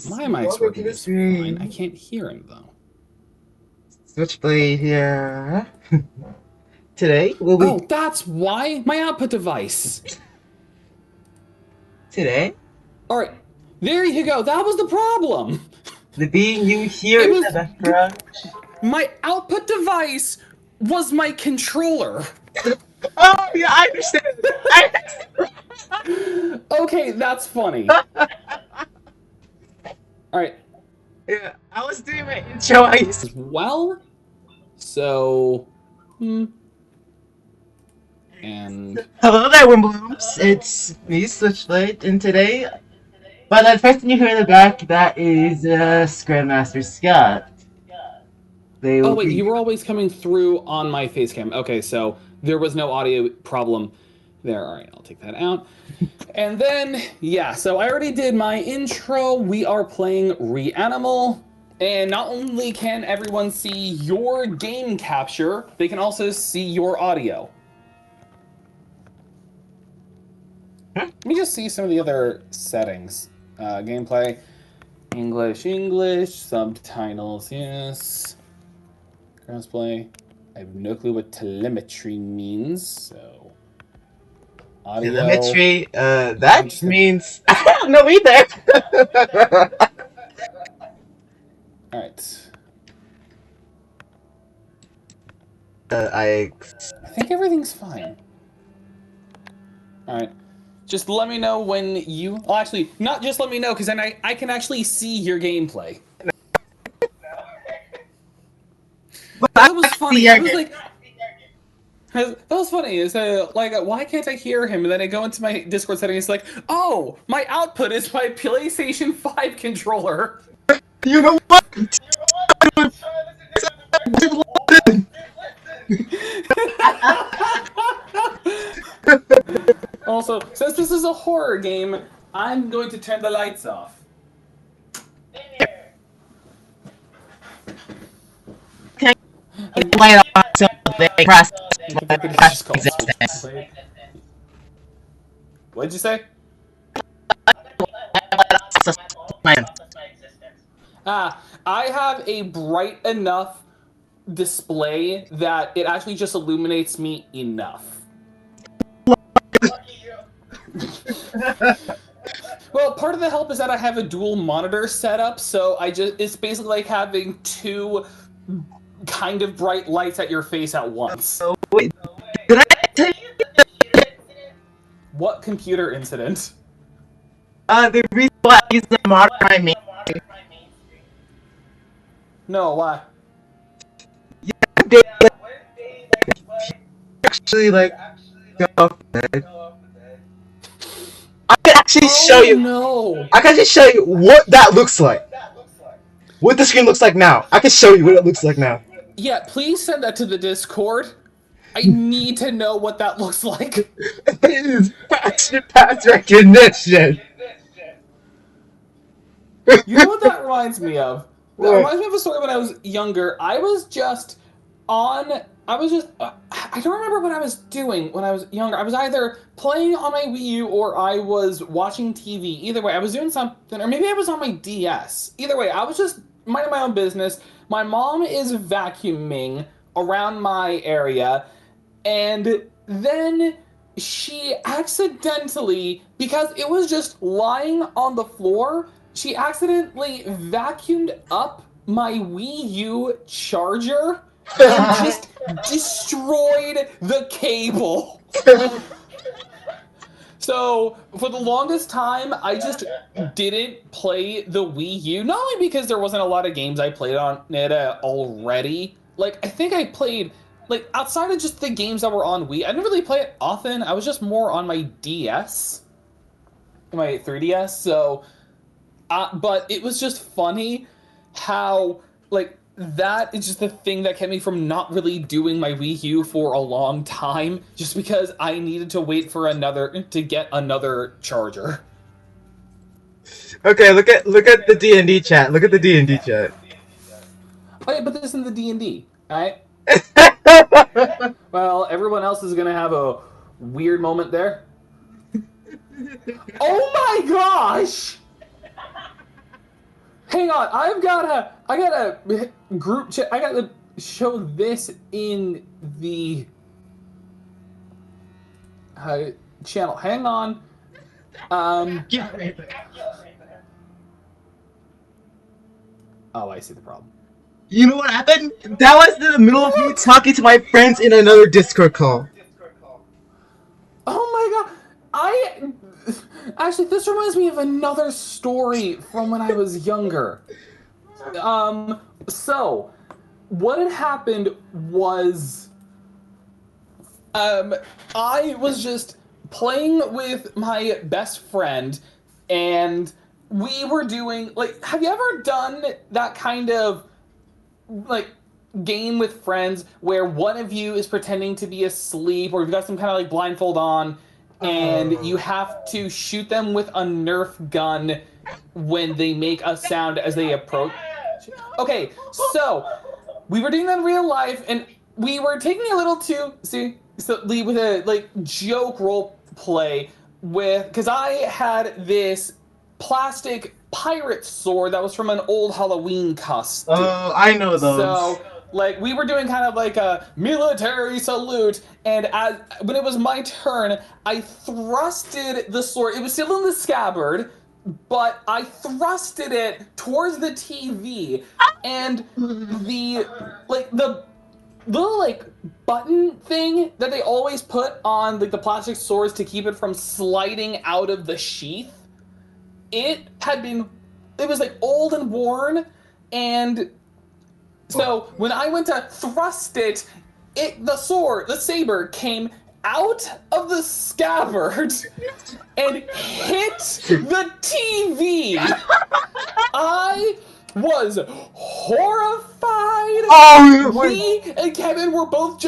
My mic's working just fine. I can't hear him though. Switchblade here. Today will Oh, be that's why my output device. today. All right, there you go. That was the problem. The being you hear It in was the background. my output device was my controller. Oh yeah, I understand. Okay, that's funny. All right, Yeah, I was doing my intro. I used as well. So, and Hello there, Wimblooms. It's me, Switchblade, and today, by that person you hear in the back, that is Grandmaster Scott. They oh will wait, be. you were always coming through on my face cam. Okay, so there was no audio problem there. All right, I'll take that out. And then, yeah, so I already did my intro. We are playing Reanimal. And not only can everyone see your game capture, they can also see your audio. Let me just see some of the other settings. Gameplay, English, subtitles, yes. Crossplay. I have no clue what telemetry means, so. Audio. Telemetry, that means. I don't know either! Alright. I think everything's fine. Alright. Just let me know when you. Well, actually, not just let me know, because then I can actually see your gameplay. That was funny. I was like. That was funny. Is like, why can't I hear him? And then I go into my Discord setting. It's like, oh, my output is my PlayStation 5 controller. You know what? Also, since this is a horror game, I'm going to turn the lights off. Light on until they press What'd you say? I have a bright enough display that it actually just illuminates me enough. Well, part of the help is that I have a dual monitor setup, so it's basically like having two kind of bright lights at your face at once. Wait, did I tell you? What computer incident? The reason why I use the monitor I mean. No, why? Yeah, actually, like, go off bed. I can actually show you. No. I can just show you what that looks like. What the screen looks like now. I can show you what it looks like now. Yeah, please send that to the Discord. I need to know what that looks like. It is faster path recognition. You know what that reminds me of? That reminds me of a story when I was younger. I don't remember what I was doing when I was younger. I was either playing on my Wii U or I was watching TV. Either way, I was doing something, or maybe I was on my DS. Either way, I was just minding my own business. My mom is vacuuming around my area, and then she accidentally, because it was just lying on the floor, she accidentally vacuumed up my Wii U charger and just destroyed the cable. So, for the longest time, I just didn't play the Wii U. Not only because there wasn't a lot of games I played on it already. Like, I think I played, like, outside of just the games that were on Wii, I didn't really play it often. I was just more on my DS, my 3DS. So, but it was just funny how, like, that is just the thing that kept me from not really doing my Wii U for a long time, just because I needed to wait for to get another charger. Okay, look at the D&D chat. Look at the D&D chat. Oh yeah, but this isn't the D&D, alright? Well, everyone else is gonna have a weird moment there. Oh my gosh! hang on. I gotta group chat. I gotta show this in the uh, channel. Hang on. Get right there. Oh, I see the problem. You know what happened? That was in the middle of me talking to my friends in another Discord call. Oh my god! I actually this reminds me of another story from when I was younger. So what had happened was um I was just playing with my best friend and we were doing like have you ever done that kind of like game with friends where one of you is pretending to be asleep or you've got some kind of like blindfold on and you have to shoot them with a Nerf gun when they make a sound as they approach. Okay, so we were doing that in real life and we were taking a little too seriously with a like joke role play with because I had this plastic pirate sword that was from an old Halloween costume. Oh, I know those. So, like, we were doing kind of like a military salute, and when it was my turn, I thrusted the sword. It was still in the scabbard, but I thrusted it towards the TV, and the little like button thing that they always put on like the plastic swords to keep it from sliding out of the sheath. It was like old and worn, and so when I went to thrust it, the saber came out of the scabbard and hit the TV. I was horrified. Oh, Me and Kevin were both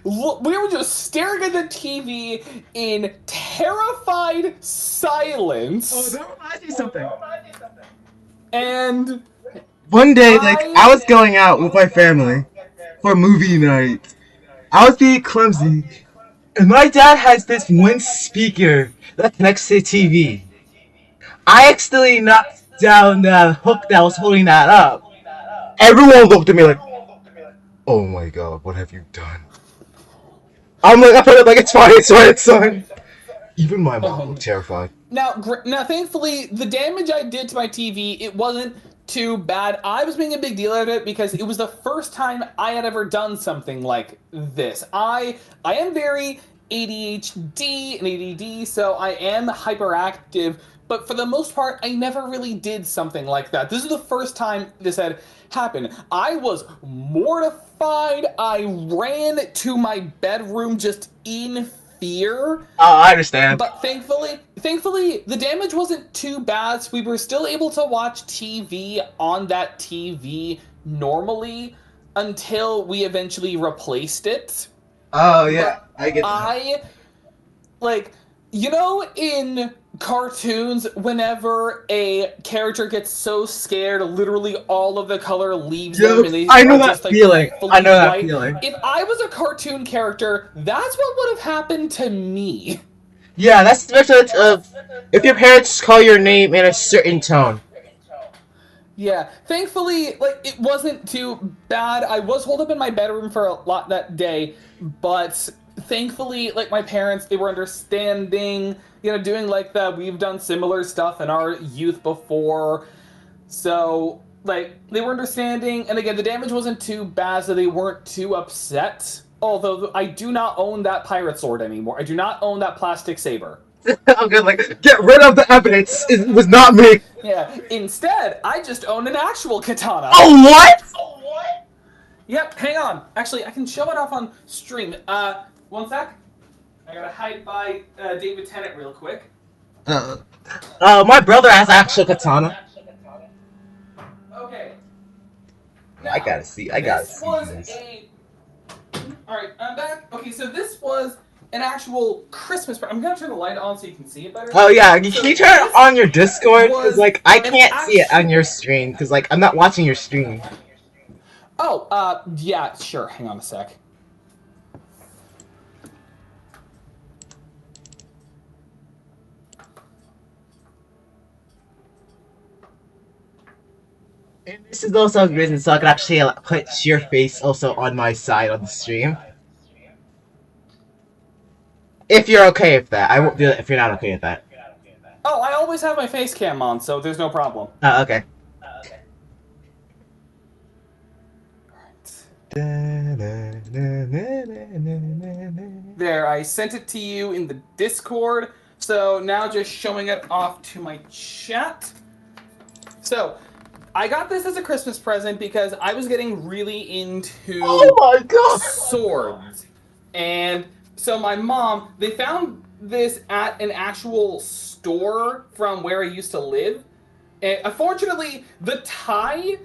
we were just staring at the TV in terrified silence. oh, that reminds me of something. And One day, like, I was going out with my family for movie night. I was being clumsy, and my dad has this one speaker that connects to the TV. I accidentally knocked down the hook that was holding that up. Everyone looked at me like, "Oh my god, what have you done?" I'm like, I put it like, it's fine, it's fine. Even my mom looked terrified. Now, thankfully, the damage I did to my TV, it wasn't too bad. I was making a big deal out of it because it was the first time I had ever done something like this. I am very ADHD and ADD, so I am hyperactive, but for the most part, I never really did something like that. This is the first time this had happened. I was mortified. I ran to my bedroom just in fear. Oh, I understand. But thankfully, the damage wasn't too bad. So we were still able to watch TV on that TV normally until we eventually replaced it. Oh yeah, But I get that. I like in cartoons whenever a character gets so scared literally all of the color leaves them and they I know are that just like feeling. fully I know that white. feeling. If I was a cartoon character, that's what would have happened to me. Yeah, that's the difference of if your parents call your name in a certain tone. Yeah, thankfully, like it wasn't too bad. I was holed up in my bedroom for a lot that day, but thankfully, like my parents, they were understanding. Doing like that. We've done similar stuff in our youth before, so like they were understanding. And again, the damage wasn't too bad, so they weren't too upset. Although I do not own that pirate sword anymore. I do not own that plastic saber. I'm good, like, get rid of the evidence. It was not me. Yeah. Instead, I just own an actual katana. Oh, what? Yep, hang on. Actually, I can show it off on stream. One sec. I gotta hide by David Tennant real quick. My brother has actual katana. Okay. I gotta see. I gotta This see was this. Alright, I'm back. Okay, so this was an actual Christmas I'm gonna turn the light on so you can see it better. Oh yeah, can So you turn it on your Discord? Cause was like I an can't see it on your stream. Cause like I'm not watching your stream. Oh, yeah, sure. Hang on a sec. And this is also a reason so I can actually put your face also on my side on the stream. If you're okay with that. I won't do it if you're not okay with that. Oh, I always have my face cam on, so there's no problem. Oh, okay. There, I sent it to you in the Discord. So now just showing it off to my chat. So, I got this as a Christmas present because I was getting really into Oh my god! swords. And so my mom, they found this at an actual store from where I used to live. And unfortunately, the tie,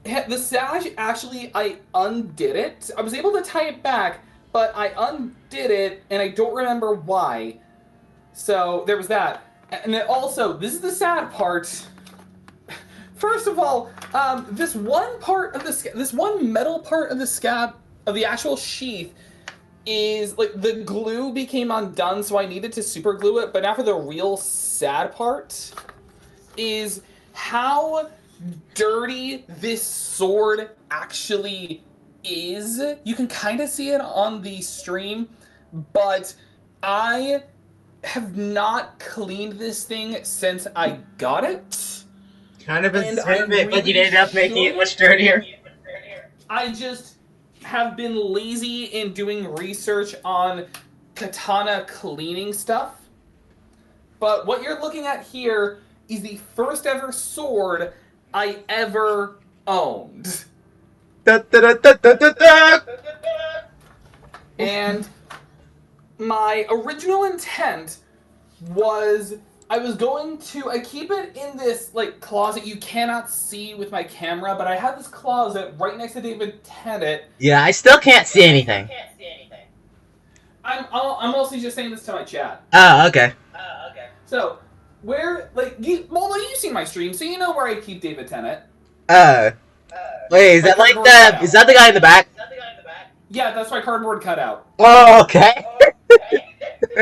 the sash, actually, I undid it. I was able to tie it back, but I undid it, and I don't remember why. So there was that. And then also, this is the sad part. First of all, this one part of this one metal part of the scab of the actual sheath is like the glue became undone, so I needed to super glue it. But now for the real sad part is how dirty this sword actually is. You can kind of see it on the stream, but I have not cleaned this thing since I got it. Kind of a And bit, but you ended up making it much dirtier. I just have been lazy in doing research on katana cleaning stuff. But what you're looking at here is the first ever sword I ever owned. Da, da, da, da, da, da, da. And my original intent was I keep it in this like closet you cannot see with my camera, but I have this closet right next to David Tennant. Yeah, I still can't see anything. I'm mostly just saying this to my chat. Oh, okay. So, where, like, you've seen my stream, so you know where I keep David Tennant. Wait, is that like is that the guy in the back? Yeah, that's my cardboard cutout. Oh, okay.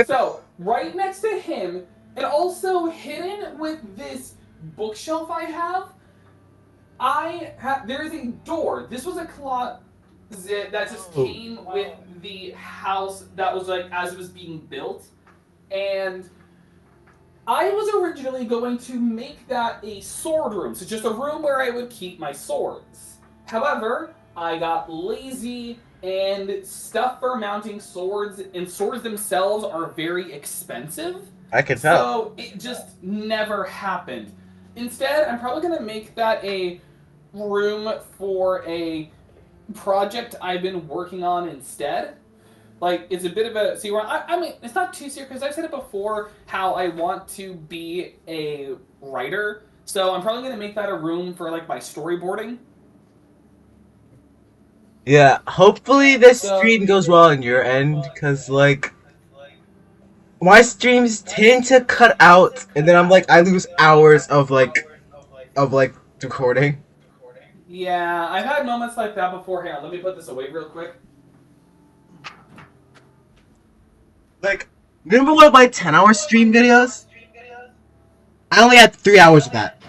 So, right next to him, and also hidden with this bookshelf I have, there is a door. This was a closet that just came with the house that was like as it was being built, and I was originally going to make that a sword room, so just a room where I would keep my swords. However, I got lazy, and stuff for mounting swords and swords themselves are very expensive. I can tell. So it just never happened. Instead, I'm probably going to make that a room for a project I've been working on instead. Like, it's a bit of a... See, I mean, it's not too serious, because I've said it before, how I want to be a writer. So I'm probably going to make that a room for, like, my storyboarding. Yeah, hopefully this stream goes well on your end, because, like... My streams tend to cut out, and then I lose hours of recording. Yeah, I've had moments like that before. Hang on, let me put this away real quick. Like, remember one of my 10-hour stream videos? I only had 3 hours of that.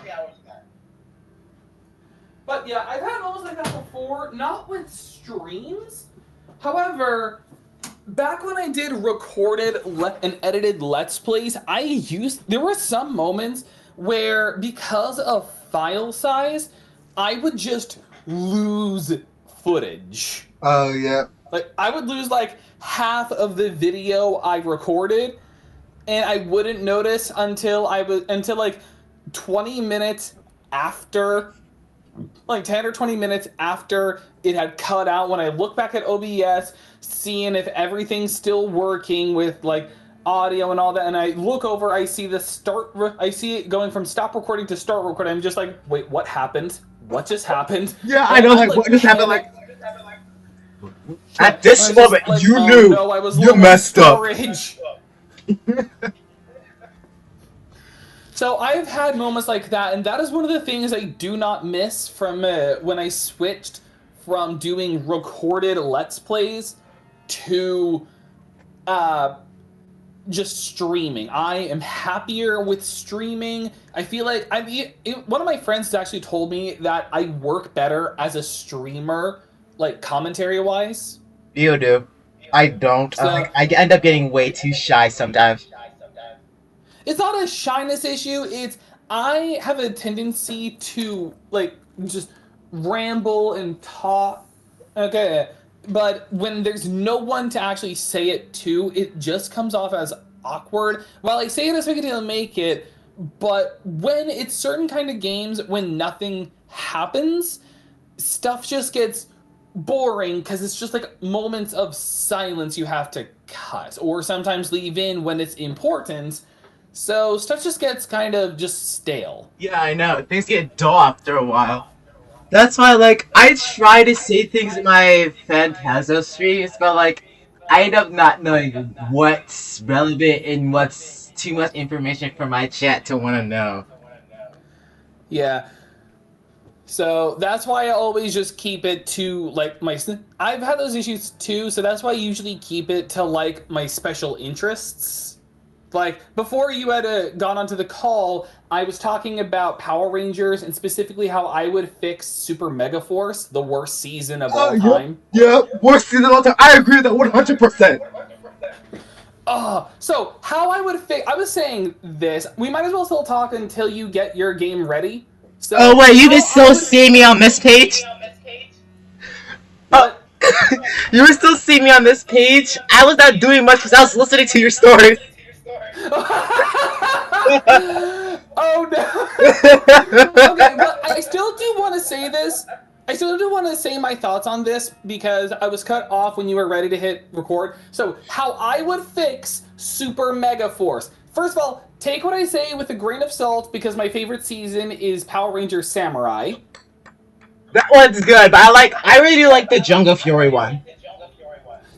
But yeah, I've had moments like that before, not with streams. However, back when I did recorded and edited Let's Plays, there were some moments where, because of file size, I would just lose footage. Oh, yeah. Like, I would lose, like, half of the video I recorded, and I wouldn't notice until like, 20 minutes after... Like 10 or 20 minutes after it had cut out, when I look back at OBS, seeing if everything's still working with like audio and all that, and I look over, I see I see it going from stop recording to start recording. I'm just like, wait, what happened? What just happened? Yeah, I know, like, what just happened? Like, at this moment, like, you knew you messed up. So I've had moments like that, and that is one of the things I do not miss from when I switched from doing recorded Let's Plays to just streaming. I am happier with streaming. I feel like one of my friends actually told me that I work better as a streamer, like commentary wise. You do. I don't. So I end up getting way too shy sometimes. it's not a shyness issue. It's I have a tendency to like just ramble and talk. Okay, but when there's no one to actually say it to, it just comes off as awkward. While I say it as we can make it, but when it's certain kind of games when nothing happens, stuff just gets boring because it's just like moments of silence you have to cut or sometimes leave in when it's important. So stuff just gets kind of just stale. Yeah, I know. Things get dull after a while. That's why, like, I try to say things in my Phantasmo streams, but, like, I end up not knowing what's relevant and what's too much information for my chat to want to know. Yeah. So that's why I always just keep it to like my. I've had those issues too, so that's why I usually keep it to like my special interests. Like before you had gone onto the call, I was talking about Power Rangers and specifically how I would fix Super Mega Force, the worst season of all time. Yeah, worst season of all time. I agree with that 100%. So how I would fix? I was saying this. We might as well still talk until you get your game ready. So, Oh wait, you can still see me on this page? Oh, you can still see me on this page? I was not doing much because I was listening to your stories. Oh no. Okay, but I still do want to say this. I still do want to say my thoughts on this because I was cut off when you were ready to hit record. So, how I would fix Super Mega Force. First of all, take what I say with a grain of salt because my favorite season is Power Rangers Samurai. That one's good, but I really do like the Jungle Fury one.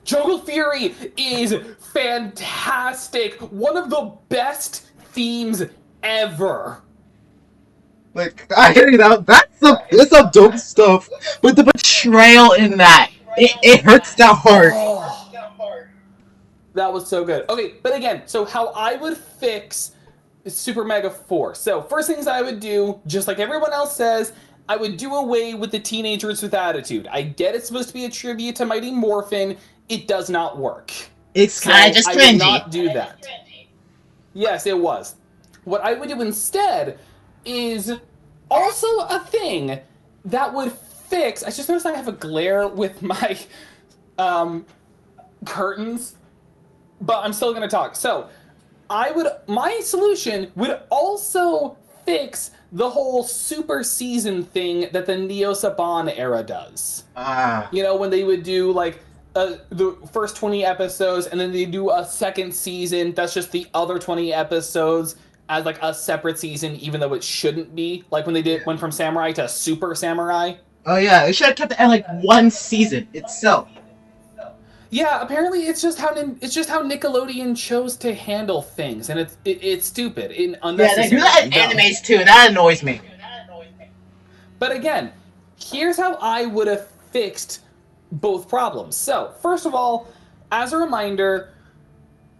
Jungle Fury is fantastic. One of the best themes ever. Like, I hear you now. That's some dope stuff. But the betrayal in that, it hurts that hard. Oh, that was so good. Okay, but again, so how I would fix Super Mega Force. So first things I would do, just like everyone else says, I would do away with the Teenagers with Attitude. I get it's supposed to be a tribute to Mighty Morphin. It does not work. It's kind of just cringy. I would not do that. Yes, it was. What I would do instead is also a thing that would fix. I just noticed I have a glare with my curtains, but I'm still going to talk. So, my solution would also fix the whole super season thing that the Neo Saban era does. You know, when they would do like the first 20 episodes and then they do a second season that's just the other 20 episodes as like a separate season, even though it shouldn't be. Like when they went from Samurai to Super Samurai. Oh yeah, they should have kept it at like one season itself. Yeah, apparently it's just how Nickelodeon chose to handle things, and it's stupid and unnecessary. Yeah, they do that in animes too, and that annoys me. But again, here's how I would have fixed both problems. So first of all, as a reminder,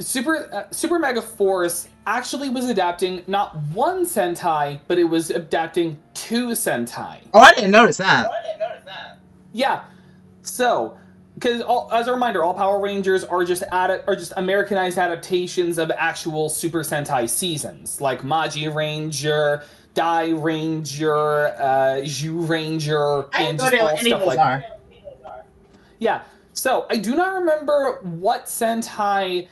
Super Mega Force actually was adapting not one Sentai, but it was adapting 2 Sentai. Oh, I didn't notice that. Yeah, so because as a reminder, all Power Rangers are just Americanized adaptations of actual Super Sentai seasons, like Magi Ranger, Dai Ranger, Zhu Ranger, and just all stuff like that. Yeah, so I do not remember what Sentai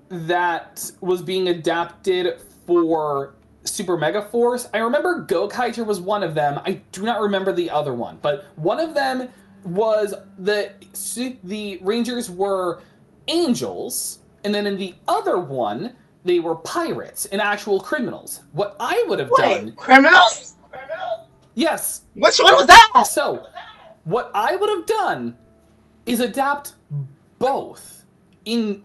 that was being adapted for Super Mega Force. I remember Gokaiger was one of them. I do not remember the other one, but one of them was the Rangers were angels, and then in the other one, they were pirates and actual criminals. What I would have done... Criminals? Yes. Which one was that? So, what I would have done is adapt both in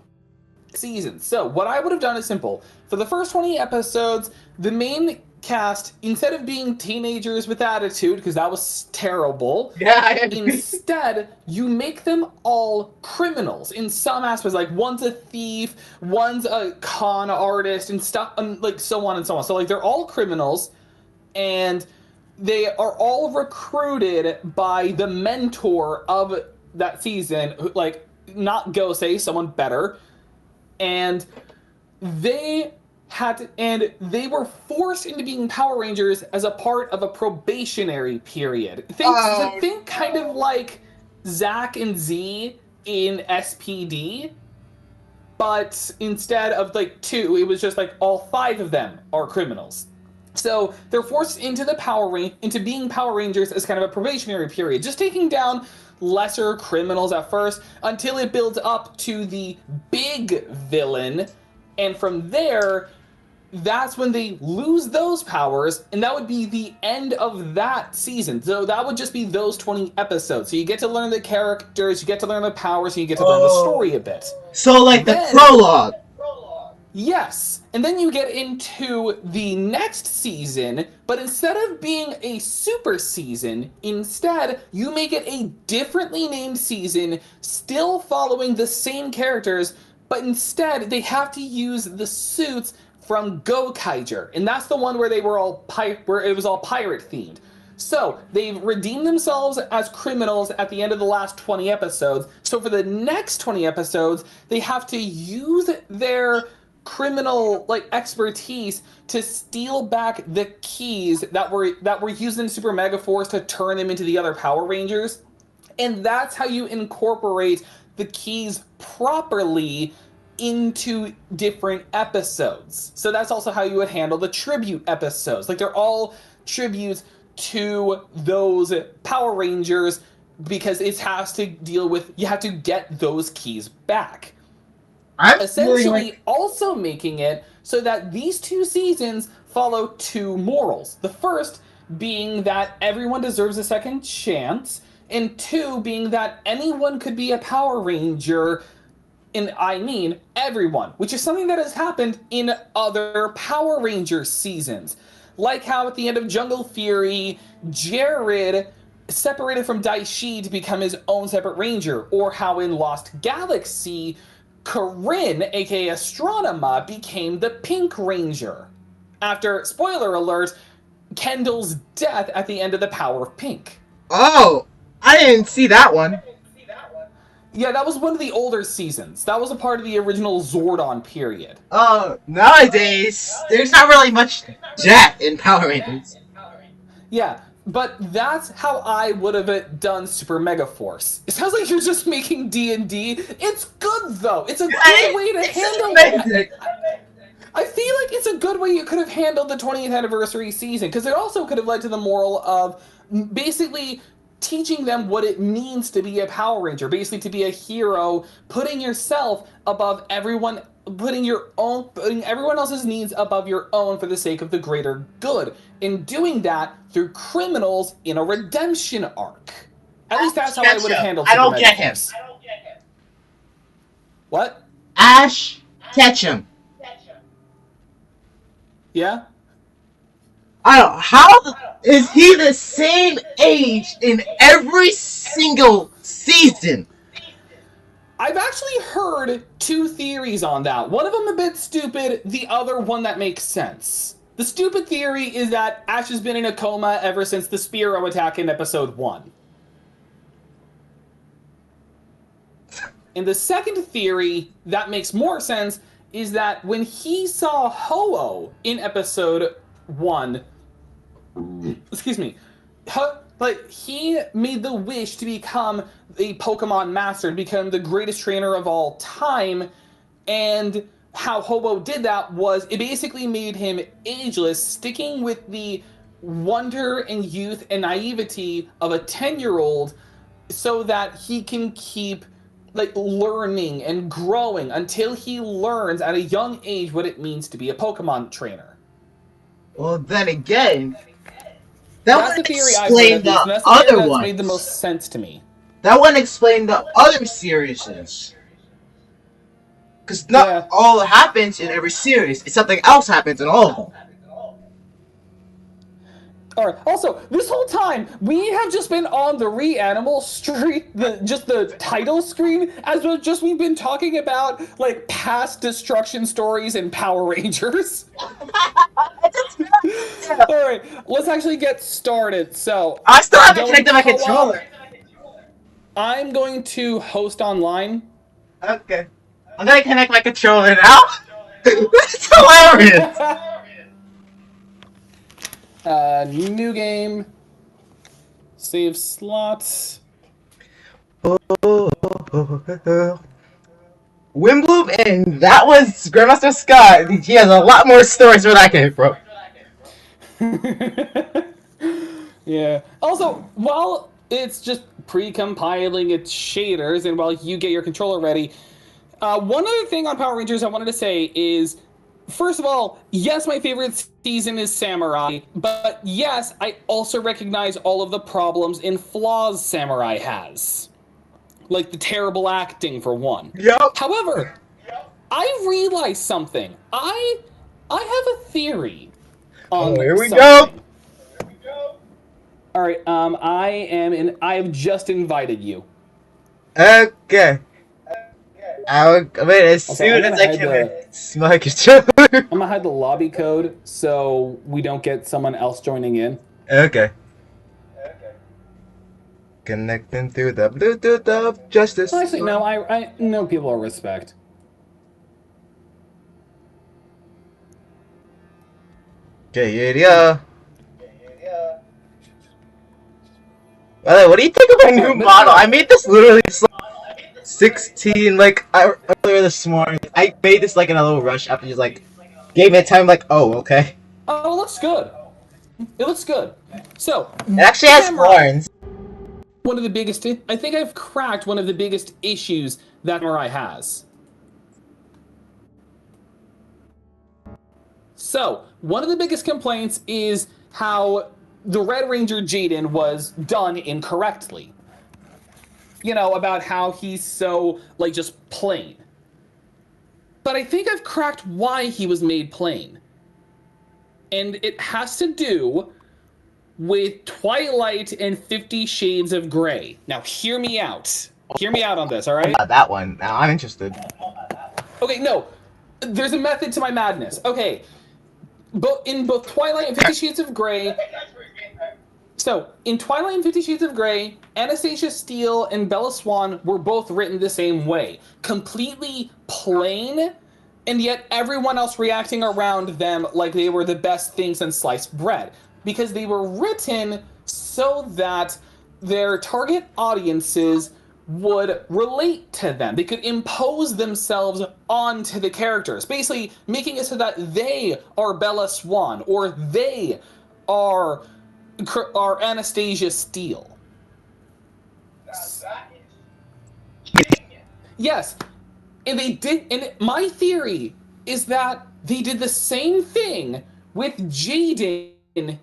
seasons. So what I would have done is simple. For the first 20 episodes, the main cast, instead of being teenagers with attitude, because that was terrible, Yeah, I agree. instead you make them all criminals in some aspects. Like one's a thief, one's a con artist, and stuff, and like so on and so on. So like they're all criminals, and they are all recruited by the mentor of that season, like not Gosei, someone better, and they they were forced into being Power Rangers as a part of a probationary period. Think kind of like Zack and Z in SPD, but instead of like 2, it was just like all 5 of them are criminals. So they're forced into into being Power Rangers as kind of a probationary period, just taking down lesser criminals at first until it builds up to the big villain, and from there, that's when they lose those powers, and that would be the end of that season. So that would just be those 20 episodes. So you get to learn the characters, you get to learn the powers, and you get to learn the story a bit. So like the prologue. Yes, and then you get into the next season, but instead of being a super season, instead you make it a differently named season, still following the same characters, but instead they have to use the suits from Gokaiger, and that's the one where they were all where it was all pirate themed. So they've redeemed themselves as criminals at the end of the last 20 episodes. So for the next 20 episodes, they have to use their criminal like expertise to steal back the keys that were used in Super Mega Force to turn them into the other Power Rangers. And that's how you incorporate the keys properly into different episodes. So that's also how you would handle the tribute episodes. Like they're all tributes to those Power Rangers because it has to deal with, you have to get those keys back. I'm essentially also making it so that these 2 seasons follow 2 morals. The first being that everyone deserves a second chance, and 2 being that anyone could be a Power Ranger, and I mean everyone, which is something that has happened in other Power Ranger seasons. Like how at the end of Jungle Fury, Jared separated from Daishi to become his own separate ranger, or how in Lost Galaxy, Corinne, aka Astronema, became the Pink Ranger after, spoiler alert, Kendall's death at the end of The Power of Pink. Oh, I didn't see that one. Yeah, that was one of the older seasons. That was a part of the original Zordon period. Nowadays, there's not really much Jet in Power Rangers. Yeah, but that's how I would have done Super Mega Force. It sounds like you're just making D&D. It's good, though. It's a good way to handle it. I feel like it's a good way you could have handled the 20th anniversary season, because it also could have led to the moral of basically teaching them what it means to be a Power Ranger, basically to be a hero, putting yourself above everyone, putting everyone else's needs above your own for the sake of the greater good. In doing that through criminals in a redemption arc. At least that's how I would have handled it. I don't get him. What? Ash Ketchum. Yeah? I don't. How is he the same age in every single season? I've actually heard 2 theories on that. One of them a bit stupid, the other one that makes sense. The stupid theory is that Ash has been in a coma ever since the Spearow attack in episode 1. And the second theory that makes more sense is that when he saw Ho-Oh in episode 1, excuse me, like he made the wish to become a Pokemon master, to become the greatest trainer of all time, and how Ho-Oh did that was it basically made him ageless, sticking with the wonder and youth and naivety of a 10-year-old so that he can keep like learning and growing until he learns at a young age what it means to be a Pokemon trainer. Well, then again, that's the theory I've heard, the that's other that's ones. Made the most sense to me. That wouldn't explain the other series. Because not all happens in every series. Something else happens in all of them. All right. Also, this whole time we have just been on the Reanimal street, the title screen, as we've been talking about like past destruction stories and Power Rangers. All right, let's actually get started. So I still haven't going connected my co-op, controller. I'm going to host online. Okay. I'm gonna connect my controller now. That's hilarious. New game. Save slots. Wimbloom, and that was Grandmaster Scott. He has a lot more stories where that came from. Yeah. Also, while it's just pre-compiling its shaders, and while you get your controller ready, one other thing on Power Rangers I wanted to say is, first of all, yes, my favorite season is Samurai, but yes, I also recognize all of the problems and flaws Samurai has. Like the terrible acting, for one. Yup. However, I realized something. I have a theory on Here we something. go. All right, I have just invited you. Okay. I'll wait as Okay, soon I'm as gonna I hide can my controller. I'm gonna hide the lobby code so we don't get someone else joining in. Okay. Connecting through the Bluetooth of justice. Actually, no, I know people are respect. Okay, yeah. By the way, what do you think of my new model? I made this literally 16, like, earlier this morning. I made this, like, in a little rush after just, like, gave it time, like, oh, okay. Oh, it looks good. It looks good. So, It actually has horns. One of the biggest, I think I've cracked one of the biggest issues that Samurai has. So, one of the biggest complaints is how the Red Ranger Jaden was done incorrectly. You know, about how he's so, like, just plain. But I think I've cracked why he was made plain. And it has to do with Twilight and 50 Shades of Grey. Now, hear me out. Hear me out on this, all right? That one. Now I'm interested. Okay, no. There's a method to my madness. Okay. In both Twilight and 50 Shades of Grey... So, in Twilight and 50 Shades of Grey, Anastasia Steele and Bella Swan were both written the same way. Completely plain, and yet everyone else reacting around them like they were the best things in sliced bread. Because they were written so that their target audiences would relate to them. They could impose themselves onto the characters, basically making it so that they are Bella Swan, or they are Anastasia Steele. Yes, and they did. And my theory is that they did the same thing with Jaden